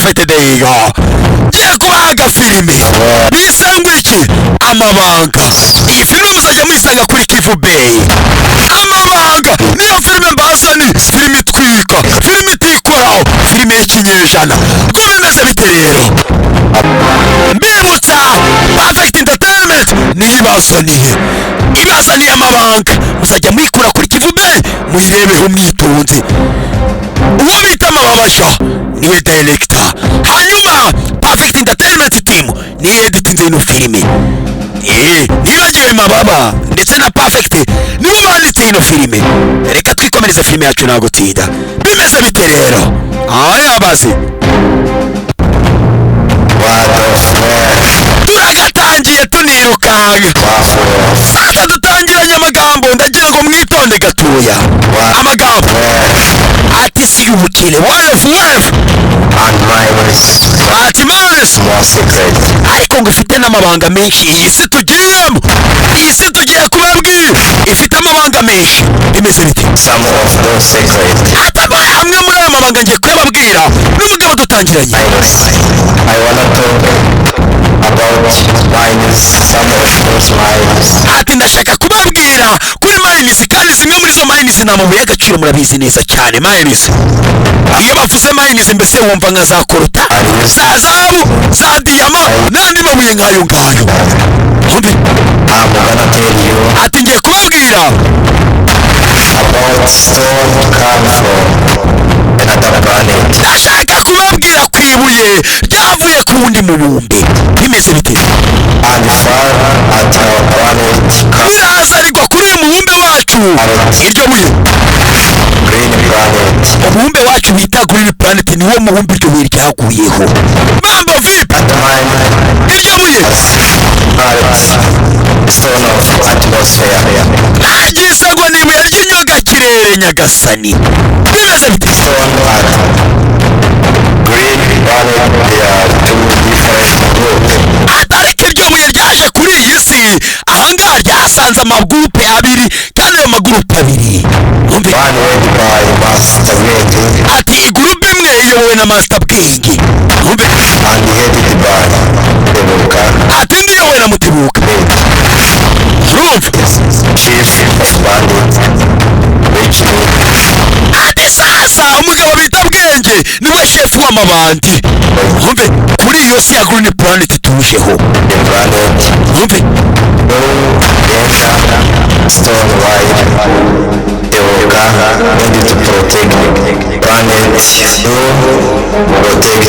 Prophet Deiga ngiye kubaga filime bisangwa iki amabanga. Iyi filime muzajya muyisanga kuri Kivu Bay. Amabanga niyo filime mbazani, filime itwika, filime itikoraho, filime y'ikinyejana. Ko bimeze bite rero? Mbibutsa Perfect Entertainment ibazaniye amabanga, muzajya muyikura kuri Kivu Bay muyirebeho mwitonze. Uwo bita Mababasha niwe director, hanyuma Perfect Entertainment team niyo editinze ino filime. Nibagiwe Mababa ndetse na Perfect nibo banditse ino filime. Reka twikomereze filime yacu ntago tinda. Bimeze bite rero? Yabaze turagatangiye tunirukanga. Sasa dutangiranye amagambo, ndagira ngo mwitonde gatoya. Amagambo ati si ubukire one of life and minus ati minus more secret. Ariko ngo ifite n'amabanga menshi. Iyi si tugiyemo, iyi si tugiye kubabwira ifite amabanga menshi. Bimeze bite? Some of those secrets atabaye hamwe muri ayo mabanga ngiye kubabwira n'umugabo dutangiranye. I wanna talk about minus, some of those minus. Ati ndashaka kubabwira kuri minus, kandi zimwe muri zo minus ni amabuye y'agaciro, murabizi neza cyane. Minus, iyo bavuze minus mbese wumva nka za koruta, za zahabu, za diyama n'andi mabuye nk'ayo ngayo. Ati ngiye kubabwira about stone come from another planet. Ndashaka kubabwira ku ibuye ryavuye ku wundi mubumbe. Bimeze bite? And far at our planet riraza rigwa kuri uyu mubumbe wacu. Iryo buye Green Planet, umubumbe wacu bita Green Planet niwo mubumbe iryo buye ryaguyeho. Mambo vipi? Iryo buye stone of atmosphere. Nagize ngo ni ibuye ry'inyogakirere nyagasani. Bimeze bite? Stone and Green Planet, they are two different groups. Atariko iryo buye ryaje kuri iyi si, ahangaha ryasanze amagurupe abiri, kandi ayo magurupe abiri one led by Master Bwenge. Ati igurupe imwe iyobowe na Master Bwenge and headed by Mutebuka. Ati indi iyobowe na Mutebuka. Chief of Bandit which ati sasa umugabo bita Bwenge niwe chef w'amabandi. Umve kuri iyo si ya Green Planet tujeho. Umve stone wide Tebuka needed to protect planet, protect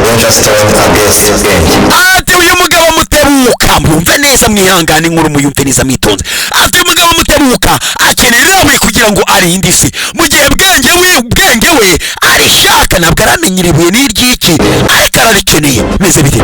Ranger Stone against Bwenge. Ati uyu mugabo Mutebuka, mwumve neza mwihangane nkuru muyumve neza mwitonze. Ati umugabo Mutebuka akenera we kugira ngo arinde isi, mu gihe Bwenge we arishaka nabwo aramenyera ibuye n'iryiki, ariko ararikeneye. Meze bite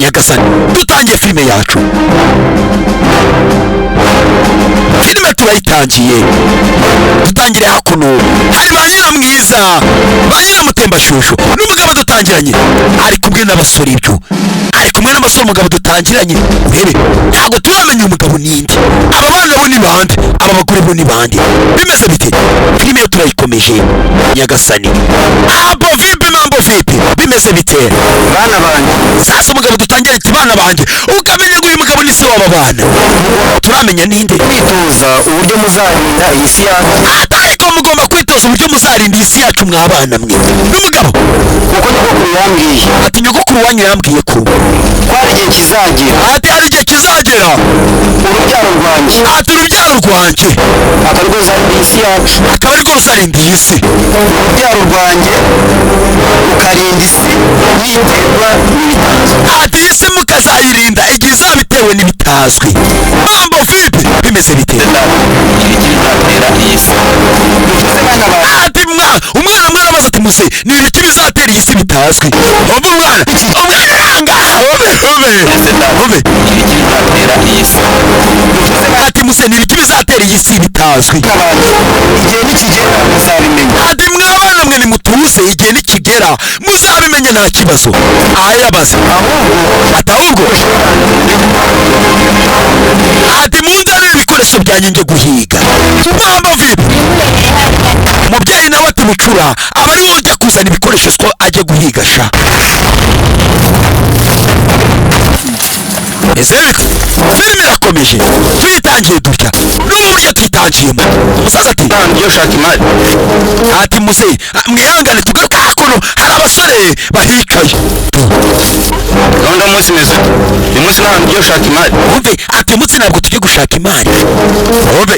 nyagasani? Dutangiye filime yacu. Filime turayitangiye, dutangire hakuno. Hari ba Nyiramwiza, ba Nyiramutembashusho n'umugabo dutangiranye, ari kumwe n'abasore. Ibyo ari kumwe n'abasore umugabo dutangiranye. Urebe ntago turamenya umugabo ninde, aba bana bo ni bande, aba bagore bo ni bande. Bimeze bite? Filime turayikomeje nyagasani. Abo vipi mambo vipi? Bimeze bite bana banje? Sasa umugabo dutangiranye ati bana banje, ukamenya ngo uyu mugabo ni se w'aba bana. Turamenya ninde? Kwitoza uburyo muzarinda iyi si yacu. Atariko mugomba kwitoza uburyo muzarinda iyi si yacu mwabana mwe n'umugabo, kuko nyogokuru yambwiye. Ati nyogokuru wanyu yambwiye ko hari igihe kizagera. Ati hari igihe kizagera urubyaro rwanjye. Ati urubyaro rwanjye akaba rwo ruzarinda iyi si yacu, akaba rwo ruzarinda iyi si. Urubyaro rwanjye rukarinda isi n'iterwa n'ibitazwi. Ati iyi si mukazayirinda igihe izabitewe n'ibitazwi. Mambo vipi? Bimeze bite? Ati umwana mwarabaza ati muse ni ibiki bizatera iyi si bitazwi. Umwana ati muse ni ibiki bizatera iyi si bitazwi. Igihe nikigera muzabimenya. Ati mwabana mwe nimutuze, igihe nikigera muzabimenya nta kibazo. Ayabaza ahubwo ati munzanire ibikoresho byanjye njye guhiga. Mambo vipi? Mubyeyi nawe ati bucura aba ari wowe ujya kuzana ibikoresho two ajye guhiga sha. ese filime irakomeje tuyitangiye dutya n'uburyo tuyitangiyemo. umusaza ati ngiye ushaka imari. ati muzehe mwihangane tugaruka hakuno hari abasore bahicaye. gahunda y'umunsi meze uyu munsi ntabwo ngiye ushaka imari. wumve ati umunsi ntabwo tujye gushaka imari. wumve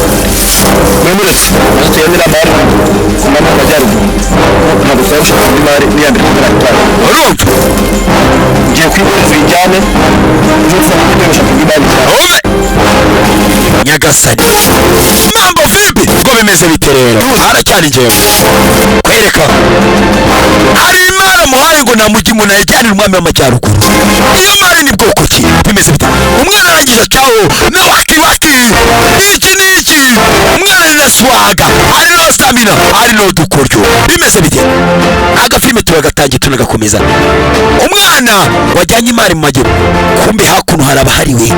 mwemuretse tuyemera amari kumana amajyaruguru ntabwo twari gushaka imari n'iyambere kugaragara. urumva ngiye kwikoreza ibijyane ejo nsanga ngiye gushaka imari. wumve nyagasani mambo vipi ngo bimeze bite rero haracyari njyewe kwereka hari imari muhaye ngo namujyi umuntu ayijyanira umwami w'amajyaruguru. iyo mari ni bwoko ki bimeze bite? umwana arangije acaho na wakiwaki iki n'iki umwana ni na swaga ari no stamina ari no dukoryo bimeze bite? agafilime turagatangiye tunagakomeza. umwana wajyanye imari mu majyepfo kumbe hakuno hari abahariwe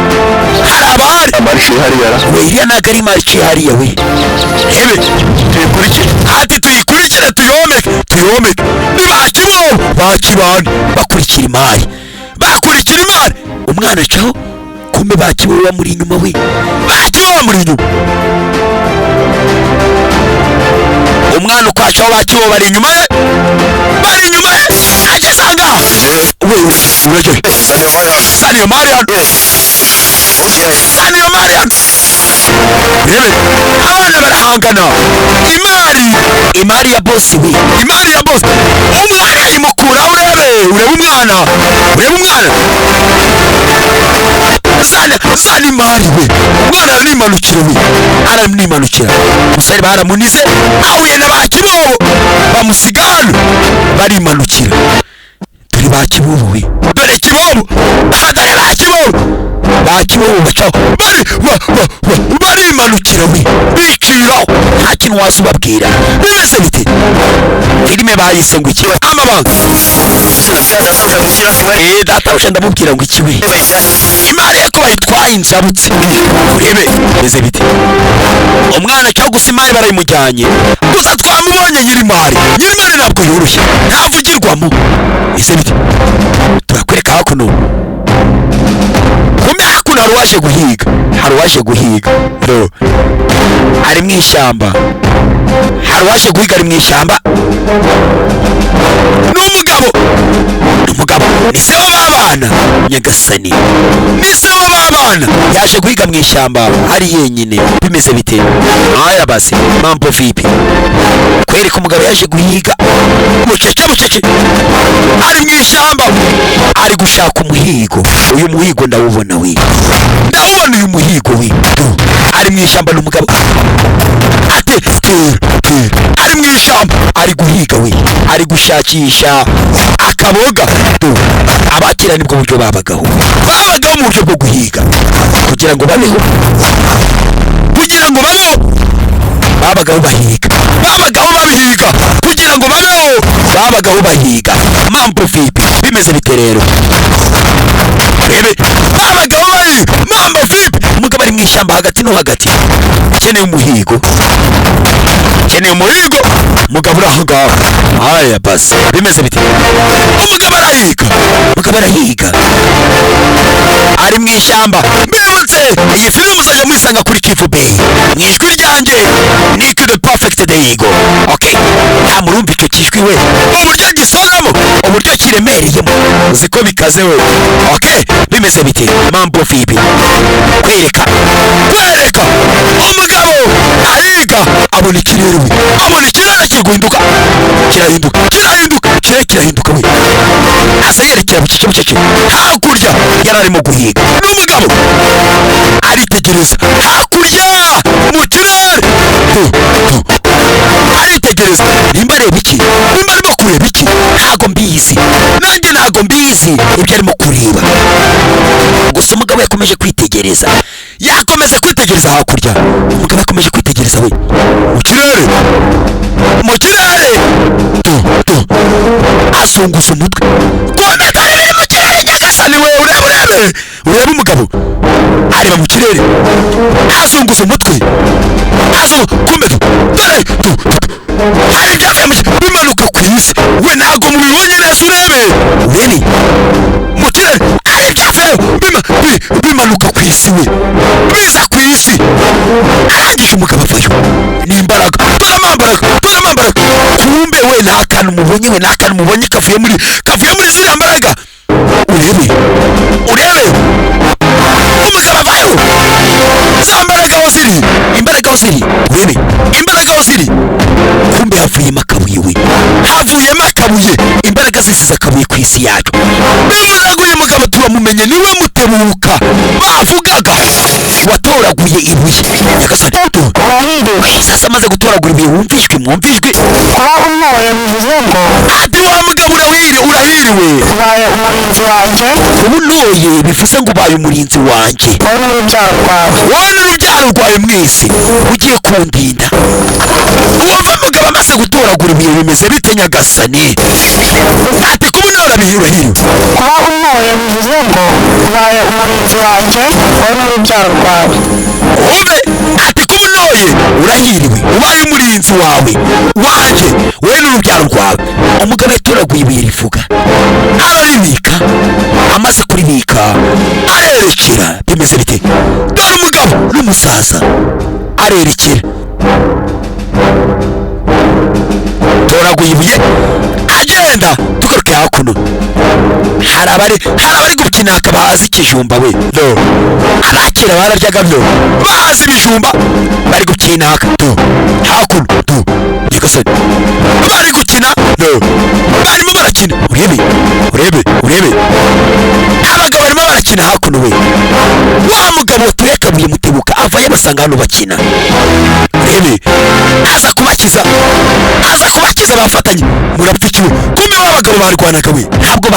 hari abahari amari hariya we iriya ntabwo ari imari iciye hariya we hebe tuyikurikire ati tuyikurikire tuyomeke nibakibo bakibana bakurikira imari bakurikira imari. umwana acaho kumbe bakibo bamuri inyuma we bakibo bamuri inyuma. umwana ukwacaho bakibo bari inyuma ye ageze ahangaha we urajye Saniyo Marian rebe abana barahangana. imari ya bosi we imari ya bosi umwana yimukura urebe umwana zana imari we umwana aranimanukira umusore baramunize ahuye na bakibobo bamusigana barimanukira. dore bakibobo we dore kibobo bakibobo bacaho barimanukira we biciraho nta kintu waza ubabwira. bimeze bite? filime bayise ngo iki amabanga databuja ndamubwira ngo iki we imari ye ko bayitwaye inzabutse urebe bimeze bite? umwana cyangwa gusa imari barayimujyanye gusa twamubonye nyirimari ntabwo yoroshye ntavugirwamo. bimeze bite? turakwereka hakuno kumbe hakuno hari uwaje guhiga rero ari mu ishyamba ari mu ishyamba n'umugabo ni se w'abana nyagasani yaje guhiga mu ishyamba ari yenyine. bimeze bite? aya basi mambo vipi kwereka umugabo yaje guhiga bucece ari mu ishyamba ari gushaka umuhigo. uyu muhigo ndawubona uyu muhigo we ari mu ishyamba n'umugabo ari mu ishyamba ari guhiga we ari gushakisha akaboga. abakira nibwo buryo babagaho mu buryo bwo guhiga kugira ngo babeho babagaho bahiga kugira ngo babeho babagaho bahiga. mambo vipi bimeze bite rero? babagaho bahiga mambo vipi? umugabo ari mu ishyamba hagati no hagati ukeneye umuhigo umugabo uri aho ngaho. aya basi bimeze bite? umugabo arahiga ari mu ishyamba. mbibutse iyi filime muzajya muyisanga kuri Kivu Bay mu ijwi ryanjye Nick the Perfect the Eagle. okay nta murumva icyo kijwi we uburyo gisogamo uburyo kiremereyemo uziko bikaze we. okay bimeze bite? mambo vipi kwereka umugabo ahiga abona ikirere kiri guhinduka kirahinduka we asa yerekera bucece hakurya yari arimo guhiga n'umugabo aritegereza hakurya mu kirere aritegereza nimba areba iki nimba arimo kureba iki ntago mbizi nanjye ntago mbizi ibyo arimo kureba gusa umugabo yakomeje kwitegereza hakurya umugabo yakomeje kwitegereza we mu kirere azunguza umutwe komeka biri mu kirere nyagasani we urebe umugabo areba mu kirere azunguza umutwe kumbe dore hari ibyavuye bimanuka ku isi we biruka ku isi we biza ku isi arangije umugabo avayo n'imbaraga turamambaraga kumbe we nta kantu mubonye kavuye muri ziriya mbaraga urebe umugabo avayo za mbaraga aho ziri urebe imbaraga aho ziri kumbe havuyemo akabuye imbaraga zisize akabuye ku isi yacu bivuze ngo uyu mugabo turamumenye niwe Mutebuka bavugaga watoraguye ibuye nyagasani sasa amaze gutoragura ibuye wumvijwe kuba untoye bivuze ngo ati wa mugabo urahiriwe ubaye umurinzi wanjye ubu ntoye bivuze ngo ubaye umurinzi wanjye wowe n'urubyaro rwawe mwese ugiye kundinda uwumva mugabo amaze gutoragura ibuye bimeze bite nyagasani ati kuba untora urahiriwe kuba untoye bivuze ngo ubaye umurinzi wanjye wowe n'urubyaro rwawe umve ati kuba untoye urahiriwe ubaye umurinzi wawe wanjye wowe n'urubyaro rwawe umugabo yatoraguye ibuye rivuga araribika amaze kuribika arerekera bimeze bite dore umugabo n'umusaza arerekera toraguye ibuye agenda tugaruke hakuno hari abari gukina hakaba azi ikijumba we no abakira bararyaga no bazi ibijumba bari gukina hakuno nyagasani bari gukina no barimo barakina urebe abagabo barimo barakina hakuno we wa mugabo turekabuye Mutebuka avayo basanga hano bakina urebe aza kubakiza bafatanye murapfikiwe kumbe w'abagabo barwanaga we ntabwo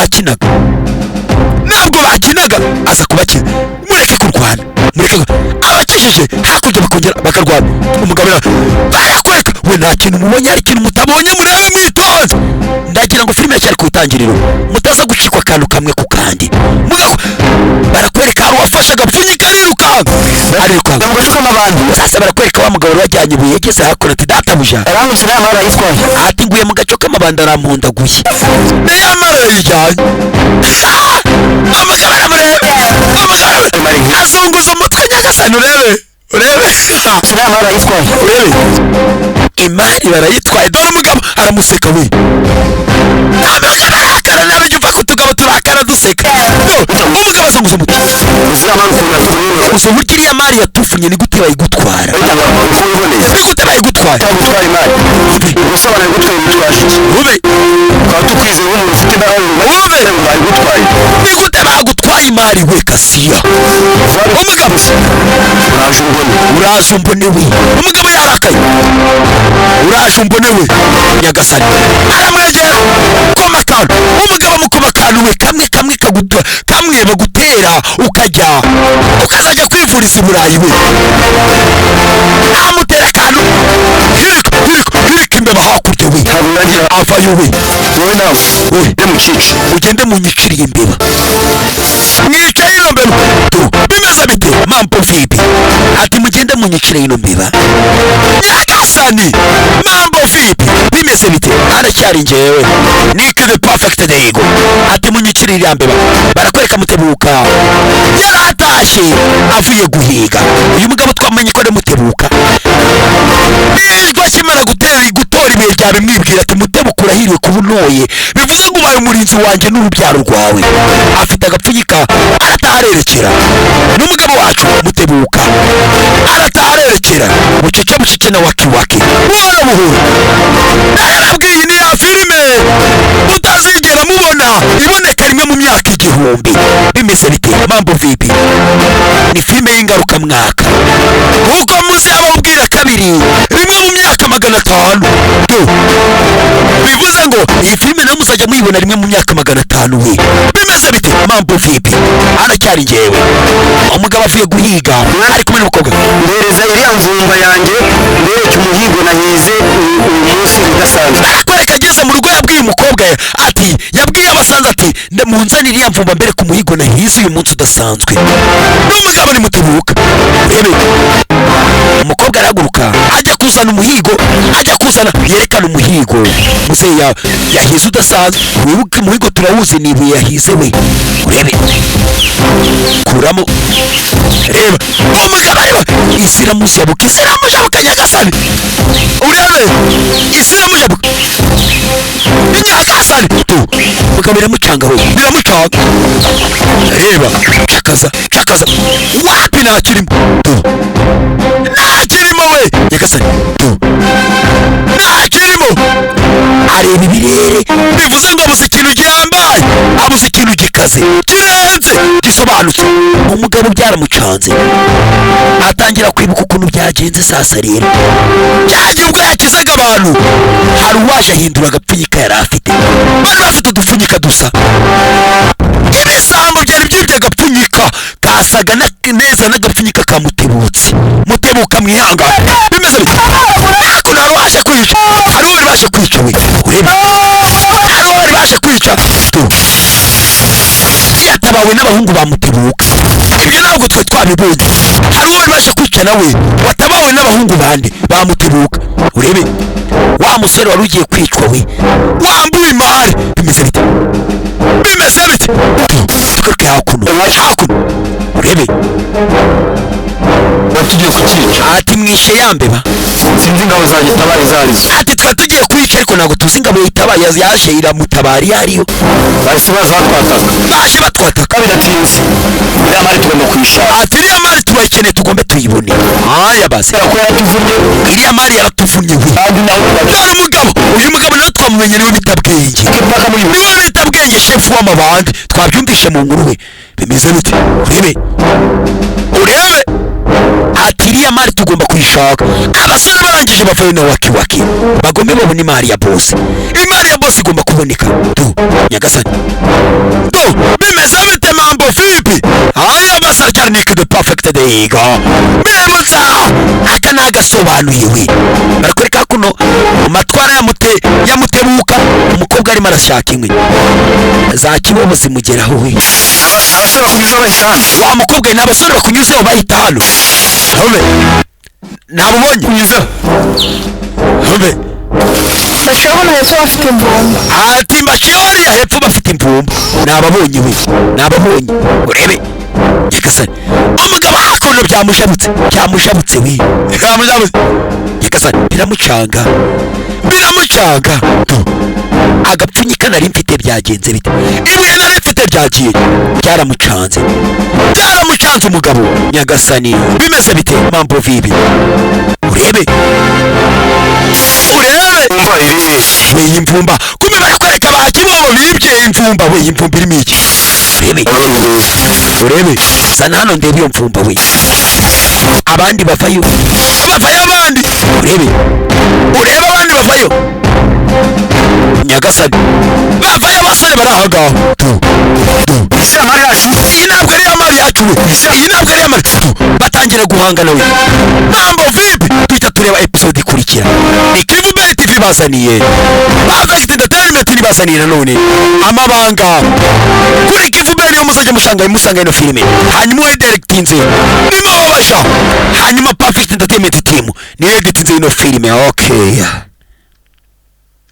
bakinaga aza kubakiza mureke kurwana abakijije hakurya bakongera bakarwana umugabo barakwereka we nta kintu mubonye hari ikintu mutabonye murebe mwitonze ndagira ngo filime cyari ku itangiriro mutaza gucikwa akantu kamwe ku kandi barakwereka hari uwafashe agapfunyika arirukanka sasa barakwereka wa mugabo wajyanye ibuye yageze hakuno ati databuja ati nguye mu gaco k'amabanda aramundaguye niyamara yayijyanye umugabo aramurebe azunguza umutwe nyagasani urebe imari barayitwaye dore umugabo aramuseka we arakara nabyo upfa kutugabo turakara duseka umugabo azunguza umutwe gusa burya iriya mari yatufunye ni gute bayigutwara ube ni gute bagutwaye imari we kasiya umugabo uraje umbone we umugabo yarakaye uraje umbone we nyagasani aramwegera koma akantu umugabo amukoma akantu we kamwe bagutera ukazajya kwivuriza i Burayi we amutera akantu hirika imbeba hakurya we avayo we ugende munyiciriye imbeba mwicaye ino mbeba bimeze bite mampo vipi ati mugende munyiciriye ino mbeba nyagasani mambo vipi bimeze bite aracyari njyewe Nick the perfect Diego ati munyiciriye iriya mbeba barakwereka Mutebuka yaratashye avuye guhiga uyu mugabo twamenye ko ari Mutebuka nijwe akimara gutora ibuye ryawe mwibwira ati Mutebuka urahiriwe kuba untoye bivuze ngo ubaye umurinzi wanjye n'urubyaro rwawe afite agapfunyika arataharerekera n'umugabo wacu Mutebuka arataharerekera bucece na wakiwaki buhoro buhoro narababwiye ni ya filime utazigera mubona iboneka rimwe mu myaka 1000 bimeze bite mambo vipi ni filime y'ingarukamwaka kuko muzi ababwira kabiri rimwe mu myaka 500 bivuze ngo iyi filime nayo muzajya muyibona rimwe mu myaka 500 we bimeze bite mambo vipi aracyari njyewe umugabo avuye guhiga ari kumwe n'umukobwa mbereza iriya mvumba yanjye mbereke umuhigo nahize umunsi udasanzwe arakwereka ageze mu rugo yabwiye umukobwa ati yabwiye abasanze ati munzanire iriya mvumba mbereke umuhigo nahize uyu munsi udasanzwe n'umugabo ni Mutebuka umukobwa arahaguruka ajya kuzana umuhigo, yerekana umuhigo. Muzehe yahize udasanzwe, wibuke umuhigo turawuzi, ni ibuye yahize we. Urebe kuramo, reba umugabo areba isiramujabuka Nyagasani. Urebe isiramujabuka Nyagasani. Mugabo biramucanga we, biramucanga. Reba cakaza wapi ntakirimo we Nyagasani, ntakirimo. Areba ibirere, bivuze ngo abuze ikintu gihambaye, abuze ikintu gikaze kirenze gisobanutse. Umugabo byaramucanze, atangira kwibuka ukuntu byagenze. Sasa rero cyagiye ubwo yakizaga abantu, hari uwaje ahindura agapfunyika yari afite. Bari bafite udupfunyika dusa, ibisambo byari byibye agapfunyika kasaga neza n'agapfunyika ka Mutebuka mwihangane. Bimeze bite? Hakuno hari uwaje kwica, hari uwo bari baje kwica we. Urebe hari uwo bari baje kwica, yatabawe n'abahungu ba Mutebuka. Ibyo ntabwo twe twabibonye. Hari uwo bari baje kwica nawe, watabawe n'abahungu bande ba Mutebuka. Urebe wa musore wari ugiye kwicwa we, wambuye imari. Bimeze bite? Tugaruke hakuno. Urebe tugiye kukica. Ati mwishe yambeba, sinzi ingabo zanjye tabari zarizo. Ati twari tugiye kwica ariko ntabwo tuzi ingabo yitabaye yaje iramutabari yariyo. Bahise baje batwataka bidatinze. Iriya mari tugomba kuyishaka. Ati iriya mari turayikeneye, tugombe tuyibone. Basi ko yaratuvunye, iriya mari yaratuvunye we. Dore umugabo, uyu mugabo nawe twamumenye niwe bita Bwenge. Niwe bita Bwenge, shefu w'amabandi. Twabyumvishe mu nkuru we. Bimeze bite? Urebe ati iriya mari tugomba kuyishaka. Abasore barangije bavuye na waki bagombe babona imari ya boss. Imari ya boss igomba kuboneka. Nyagasani, bimeze bite mambo vipi? Aya basara cyane ni the perfect day go. Bimutsa aka nagasobanuye we. Barakoreka kuno matwara ya Mutebuka, umukobwa arimo arashaka inkwi za Kibobo zimugeraho we. Abasore bakunyuzeho bahita hano. Wa mukobwa ni abasore bakunyuzeho bahita hano. Nabubonye kunyuzeho. bashobora hepfo bafite imvumba. Ati mbashiyori ya hepfo bafite imvumba. Nababonye we, nababonye. Urebe Nyagasani, umugabo hakuno byamushabutse we. Nyagasani, biramucanga. Agapfunyika nari mfite byagenze bite? Ibuye nari mfite byagiye byaramucanze umugabo. Nyagasani, bimeze bite mambo vibi? Urebe umva irihe we imvumba, kumbe bari kwereka ba Kibobo bibye imvumba we. Imvumba irimo iki? Urebe sana hano ndebe iyo mvumba we. Abandi bavayo abandi. Urebe abandi bavayo. Nyagasani, bavayo abasore barahagaho. isi amari yacu. Iyi ntabwo ari amari yacu we. Iyi ntabwo ari amari. Batangira guhangana we. Mambo vipi? Tuhita tureba episode ikurikira. Ni Kivu Bell TV bazaniye, Perfect Entertainment bazaniye nanone amabanga kuri Kivu Bell yo muzajya musanga ino filime. Hanyuma we directinze nimo babasha. Hanyuma Perfect Entertainment team niyo editinze ino filime. Okay.